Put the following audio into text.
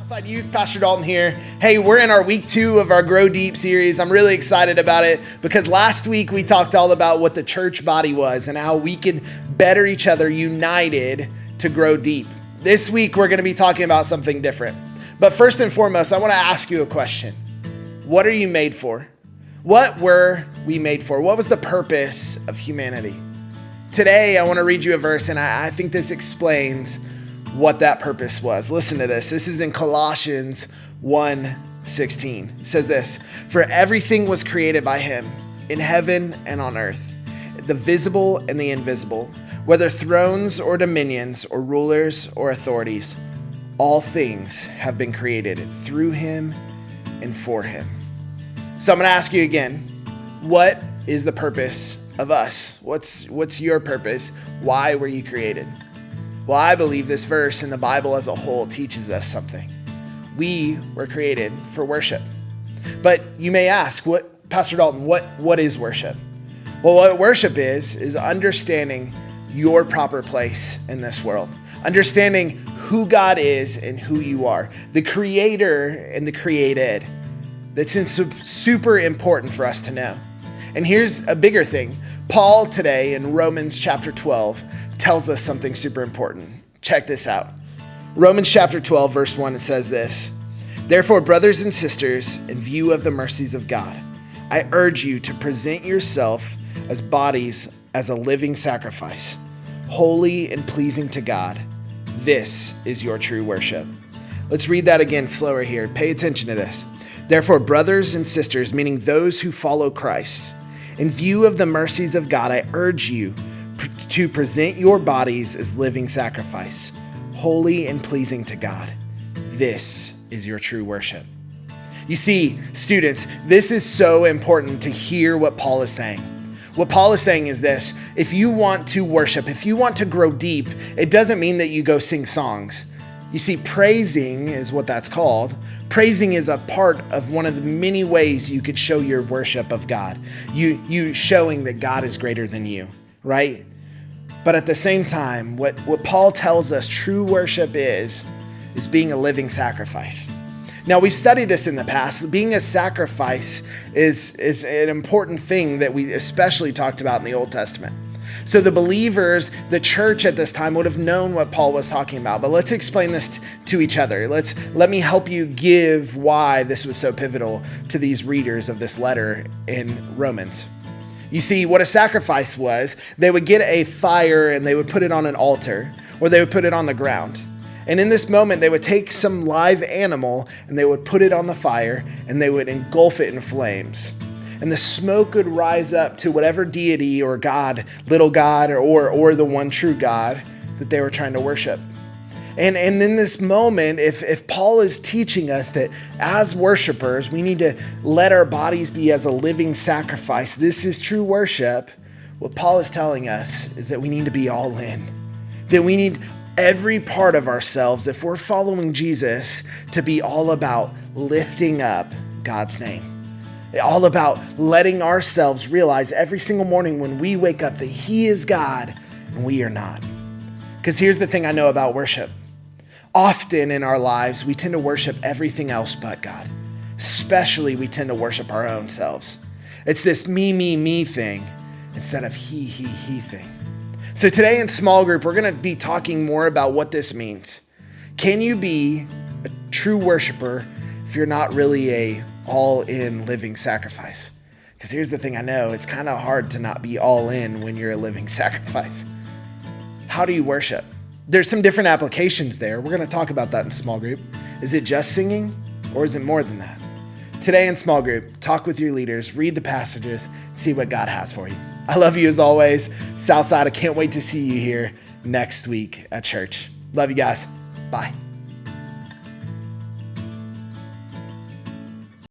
Southside Youth, Pastor Dalton here. Hey, we're in our week 2 of our Grow Deep series. I'm really excited about it because last week we talked all about what the church body was and how we could better each other united to grow deep. This week we're going to be talking about something different. But first and foremost, I want to ask you a question. What are you made for? What were we made for? What was the purpose of humanity? Today I want to read you a verse, and I think this explains what that purpose was. Listen to this. This is in Colossians 1:16. It says this: "For everything was created by him in heaven and on earth, the visible and the invisible, whether thrones or dominions or rulers or authorities. All things have been created through him and for him." So I'm going to ask you again, what is the purpose of us? What's your purpose? Why were you created? Well, I believe this verse and the Bible as a whole teaches us something. We were created for worship. But you may ask, Pastor Dalton, what is worship? Well, what worship is understanding your proper place in this world. Understanding who God is and who you are. The creator and the created. That's super important for us to know. And here's a bigger thing. Paul today in Romans chapter 12 tells us something super important. Check this out. Romans chapter 12 verse 1, it says this: "Therefore, brothers and sisters, in view of the mercies of God, I urge you to present yourself as bodies as a living sacrifice, holy and pleasing to God. This is your true worship." Let's read that again slower here. Pay attention to this. "Therefore, brothers and sisters," meaning those who follow Christ, "in view of the mercies of God, I urge you to present your bodies as living sacrifice, holy and pleasing to God. This is your true worship." You see, students, this is so important to hear what Paul is saying. What Paul is saying is this: if you want to worship, if you want to grow deep, it doesn't mean that you go sing songs. You see, praising is what that's called. Praising is a part of one of the many ways you could show your worship of God. You showing that God is greater than you, right? But at the same time, what Paul tells us true worship is being a living sacrifice. Now, we've studied this in the past. Being a sacrifice is an important thing that we especially talked about in the Old Testament. So the believers, the church at this time would have known what Paul was talking about. But let's explain this to each other. Let me help you give why this was so pivotal to these readers of this letter in Romans. You see, what a sacrifice was, they would get a fire and they would put it on an altar, or they would put it on the ground. And in this moment, they would take some live animal and they would put it on the fire and they would engulf it in flames. And the smoke would rise up to whatever deity or God, little God, or the one true God that they were trying to worship. And in this moment, if Paul is teaching us that as worshipers, we need to let our bodies be as a living sacrifice, this is true worship. What Paul is telling us is that we need to be all in. That we need every part of ourselves, if we're following Jesus, to be all about lifting up God's name. All about letting ourselves realize every single morning when we wake up that He is God and we are not. Because here's the thing I know about worship. Often in our lives, we tend to worship everything else but God. Especially we tend to worship our own selves. It's this me thing instead of he thing. So today in small group, we're going to be talking more about what this means. Can you be a true worshiper if you're not really a all-in living sacrifice? Because here's the thing I know, it's kind of hard to not be all in when you're a living sacrifice. How do you worship? There's some different applications there. We're going to talk about that in small group. Is it just singing, or is it more than that? Today in small group, talk with your leaders, read the passages, and see what God has for you. I love you as always. Southside, I can't wait to see you here next week at church. Love you guys. Bye.